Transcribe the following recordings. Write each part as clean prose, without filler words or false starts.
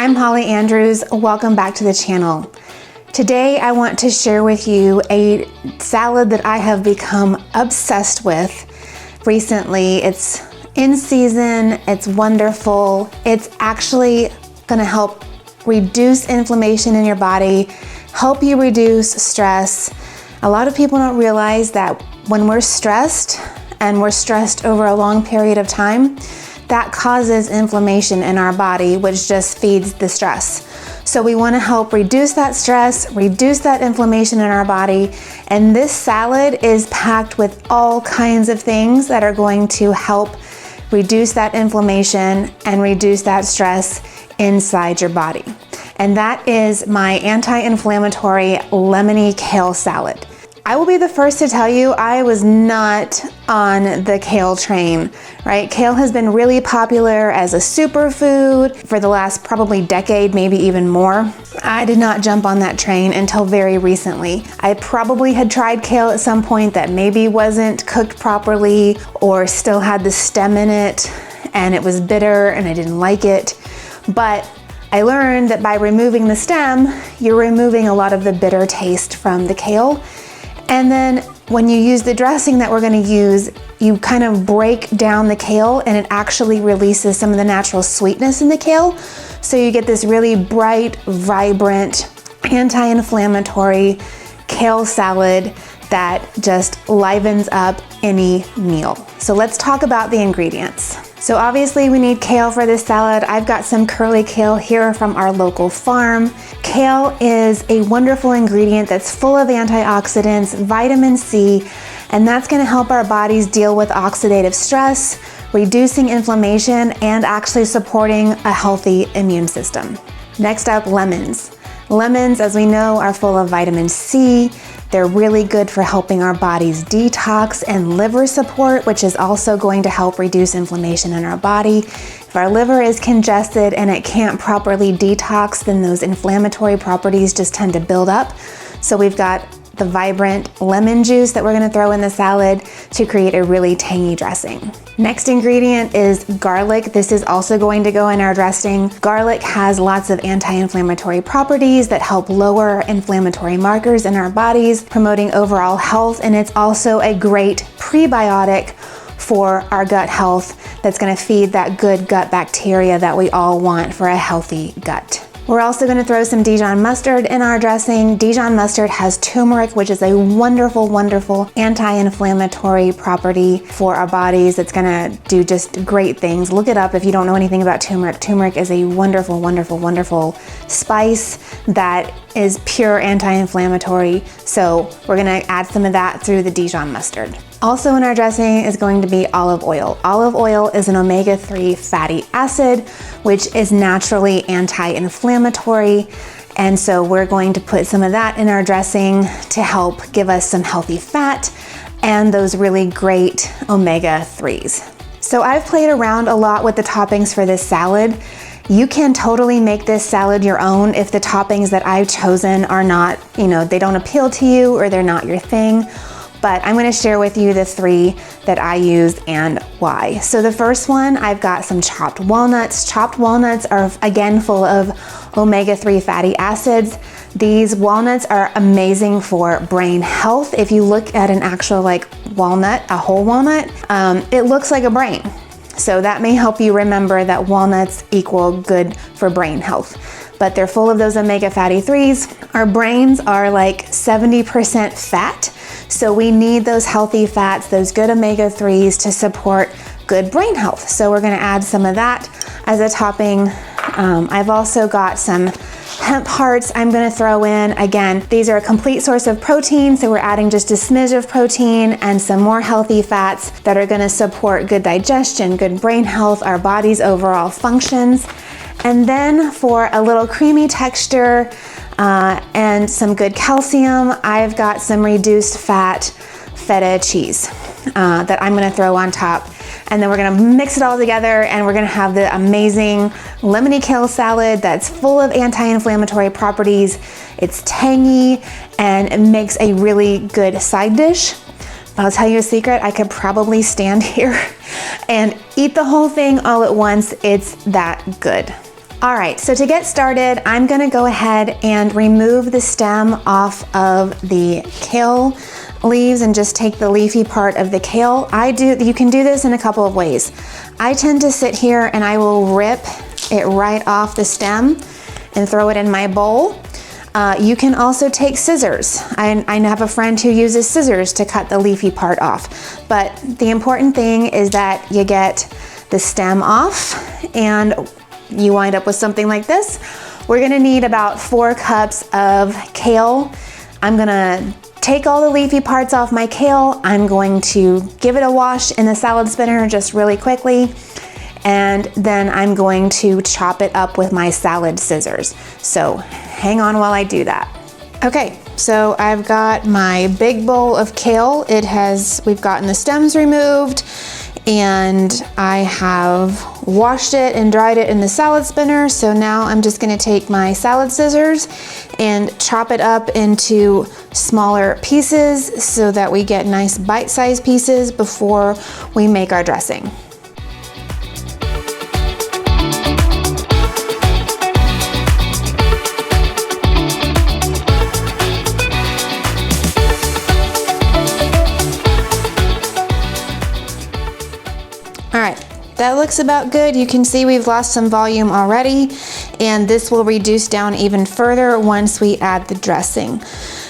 I'm Holly Andrews. Welcome back to the channel. Today I want to share with you a salad that I have become obsessed with recently. It's in season, it's wonderful. It's actually gonna help reduce inflammation in your body, help you reduce stress. A lot of people don't realize that when we're stressed, and we're stressed over a long period of time, that causes inflammation in our body, which just feeds the stress. So we wanna help reduce that stress, reduce that inflammation in our body, and this salad is packed with all kinds of things that are going to help reduce that inflammation and reduce that stress inside your body. And that is my anti-inflammatory lemony kale salad. I will be the first to tell you, I was not on the kale train, right? Kale has been really popular as a superfood for the last probably decade, maybe even more. I did not jump on that train until very recently. I probably had tried kale at some point that maybe wasn't cooked properly or still had the stem in it and it was bitter and I didn't like it. But I learned that by removing the stem, you're removing a lot of the bitter taste from the kale. And then when you use the dressing that we're gonna use, you kind of break down the kale and it actually releases some of the natural sweetness in the kale. So you get this really bright, vibrant, anti-inflammatory kale salad that just livens up any meal. So let's talk about the ingredients. So obviously we need kale for this salad. I've got some curly kale here from our local farm. Kale is a wonderful ingredient that's full of antioxidants, vitamin C, and that's gonna help our bodies deal with oxidative stress, reducing inflammation, and actually supporting a healthy immune system. Next up, lemons. Lemons, as we know, are full of vitamin C. They're really good for helping our bodies detox and liver support, which is also going to help reduce inflammation in our body. If our liver is congested and it can't properly detox, then those inflammatory properties just tend to build up. So we've got the vibrant lemon juice that we're gonna throw in the salad to create a really tangy dressing. Next ingredient is garlic. This is also going to go in our dressing. Garlic has lots of anti-inflammatory properties that help lower inflammatory markers in our bodies, promoting overall health, and it's also a great prebiotic for our gut health that's gonna feed that good gut bacteria that we all want for a healthy gut. We're also gonna throw some Dijon mustard in our dressing. Dijon mustard has turmeric, which is a wonderful, wonderful anti-inflammatory property for our bodies. It's gonna do just great things. Look it up if you don't know anything about turmeric. Turmeric is a wonderful, wonderful, wonderful spice that is pure anti-inflammatory. So we're gonna add some of that through the Dijon mustard. Also in our dressing is going to be olive oil. Olive oil is an omega-3 fatty acid, which is naturally anti-inflammatory. And so we're going to put some of that in our dressing to help give us some healthy fat and those really great omega-3s. So I've played around a lot with the toppings for this salad. You can totally make this salad your own if the toppings that I've chosen are not, they don't appeal to you or they're not your thing. But I'm gonna share with you the three that I use and why. So the first one, I've got some chopped walnuts. Chopped walnuts are, again, full of omega-3 fatty acids. These walnuts are amazing for brain health. If you look at an actual walnut, a whole walnut, it looks like a brain. So that may help you remember that walnuts equal good for brain health. But they're full of those omega fatty 3s. Our brains are like 70% fat. So we need those healthy fats, those good omega-3s to support good brain health. So we're gonna add some of that as a topping. I've also got some hemp hearts I'm gonna throw in. Again, these are a complete source of protein, so we're adding just a smidge of protein and some more healthy fats that are gonna support good digestion, good brain health, our body's overall functions. And then for a little creamy texture, and some good calcium, I've got some reduced fat feta cheese that I'm gonna throw on top. And then we're gonna mix it all together and we're gonna have the amazing lemony kale salad that's full of anti-inflammatory properties. It's tangy and it makes a really good side dish. I'll tell you a secret, I could probably stand here and eat the whole thing all at once. It's that good. All right, so to get started, I'm gonna go ahead and remove the stem off of the kale leaves and just take the leafy part of the kale. You can do this in a couple of ways. I tend to sit here and I will rip it right off the stem and throw it in my bowl. You can also take scissors. I have a friend who uses scissors to cut the leafy part off. But the important thing is that you get the stem off and you wind up with something like this. We're gonna need about 4 cups of kale. I'm gonna take all the leafy parts off my kale. I'm going to give it a wash in the salad spinner just really quickly. And then I'm going to chop it up with my salad scissors. So hang on while I do that. Okay, so I've got my big bowl of kale. We've gotten the stems removed and I have washed it and dried it in the salad spinner. So now I'm just gonna take my salad scissors and chop it up into smaller pieces so that we get nice bite-sized pieces before we make our dressing. All right, that looks about good. You can see we've lost some volume already, and this will reduce down even further once we add the dressing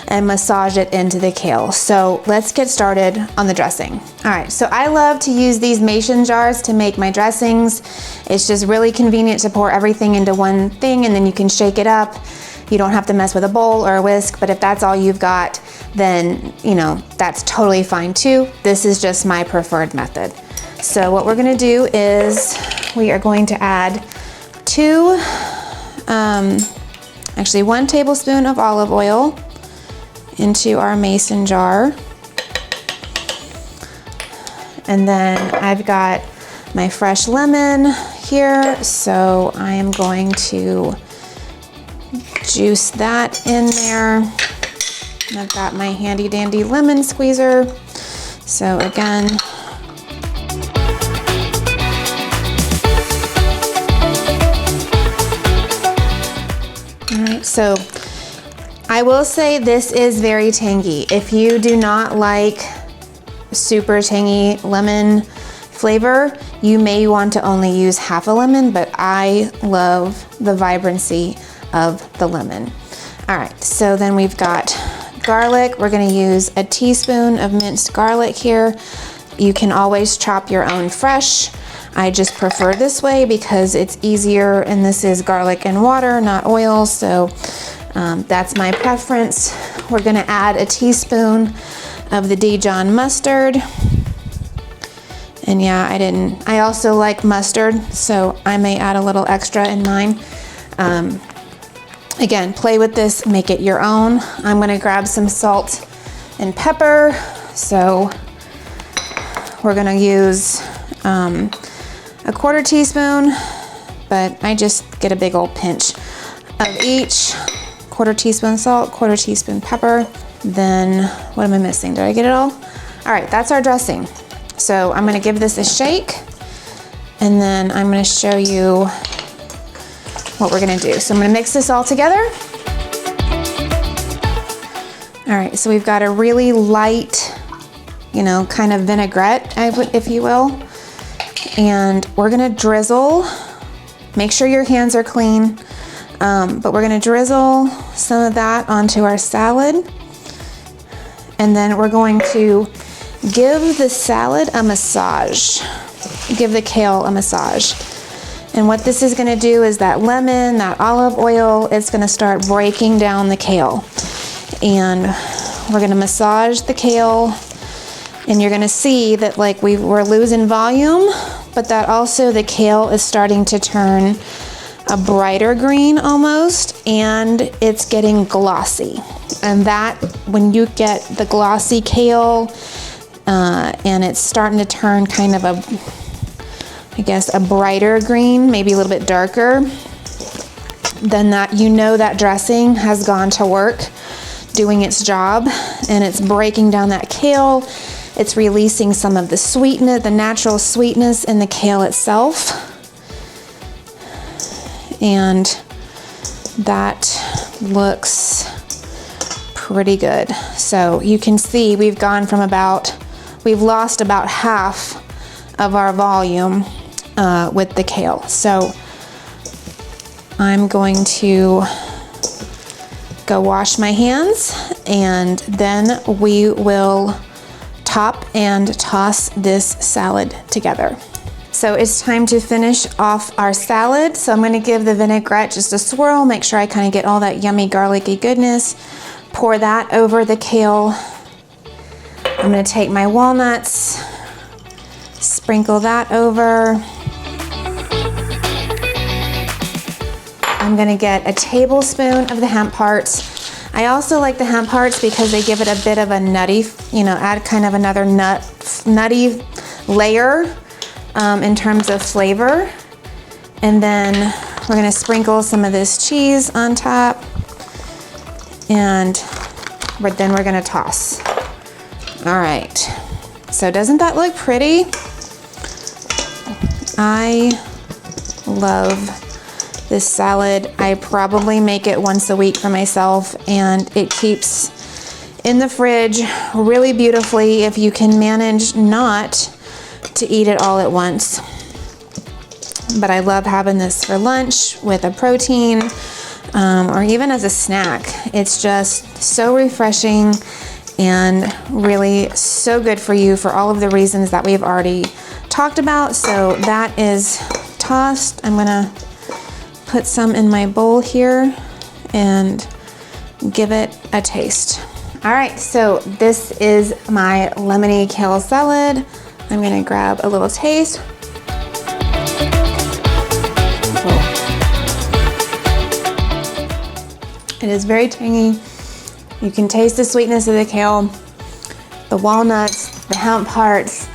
and massage it into the kale. So let's get started on the dressing. All right, so I love to use these mason jars to make my dressings. It's just really convenient to pour everything into one thing and then you can shake it up. You don't have to mess with a bowl or a whisk, but if that's all you've got, then that's totally fine too. This is just my preferred method. So what we're gonna do is we are going to add 1 tablespoon of olive oil into our mason jar. And then I've got my fresh lemon here, so I am going to juice that in there. And I've got my handy dandy lemon squeezer. So again, so I will say this is very tangy. If you do not like super tangy lemon flavor, you may want to only use half a lemon, but I love the vibrancy of the lemon. All right, so then we've got garlic. We're gonna use a teaspoon of minced garlic here. You can always chop your own fresh. I just prefer this way because it's easier, and this is garlic and water, not oil, so that's my preference. We're gonna add a teaspoon of the Dijon mustard. And yeah, I also like mustard, so I may add a little extra in mine. Again, play with this, make it your own. I'm gonna grab some salt and pepper. So we're gonna use a 1/4 teaspoon, but I just get a big old pinch of each. 1/4 teaspoon salt, 1/4 teaspoon pepper. Then what am I missing? Did I get it all? All right, that's our dressing. So I'm gonna give this a shake, and then I'm gonna show you what we're gonna do. So I'm gonna mix this all together. All right, so we've got a really light, kind of vinaigrette, if you will. And we're gonna drizzle, make sure your hands are clean, but we're gonna drizzle some of that onto our salad. And then we're going to give the salad a massage, give the kale a massage. And what this is gonna do is that lemon, that olive oil, it's gonna start breaking down the kale. And we're gonna massage the kale, and you're gonna see that we're losing volume, but that also the kale is starting to turn a brighter green almost, and it's getting glossy. And that, when you get the glossy kale, and it's starting to turn kind of a brighter green, maybe a little bit darker, then that dressing has gone to work doing its job, and it's breaking down that kale. It's releasing some of the sweetness, the natural sweetness in the kale itself. and that looks pretty good. So you can see we've lost about half of our volume with the kale. So I'm going to go wash my hands, and then we will top and toss this salad together. So it's time to finish off our salad. So I'm gonna give the vinaigrette just a swirl, make sure I kind of get all that yummy garlicky goodness. Pour that over the kale. I'm gonna take my walnuts, sprinkle that over. I'm gonna get a tablespoon of the hemp hearts. I also like the hemp hearts because they give it a bit of a nutty, add kind of another nutty layer in terms of flavor. And then we're gonna sprinkle some of this cheese on top, and then we're gonna toss. All right, so doesn't that look pretty? I love this salad. I probably make it once a week for myself, and it keeps in the fridge really beautifully if you can manage not to eat it all at once. But I love having this for lunch with a protein, or even as a snack. It's just so refreshing and really so good for you for all of the reasons that we've already talked about. So that is tossed. I'm gonna put some in my bowl here and give it a taste. All right, so this is my lemony kale salad. I'm gonna grab a little taste. It is very tangy. You can taste the sweetness of the kale, the walnuts, the hemp hearts,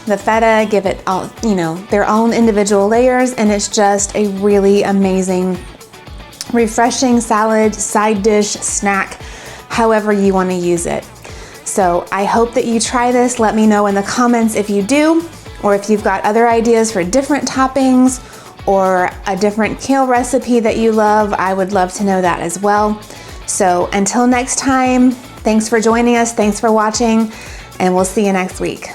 the feta give it all, their own individual layers, and it's just a really amazing, refreshing salad, side dish, snack, however you want to use it. So I hope that you try this. Let me know in the comments if you do, or if you've got other ideas for different toppings or a different kale recipe that you love. I would love to know that as well. So until next time, thanks for joining us, thanks for watching, and we'll see you next week.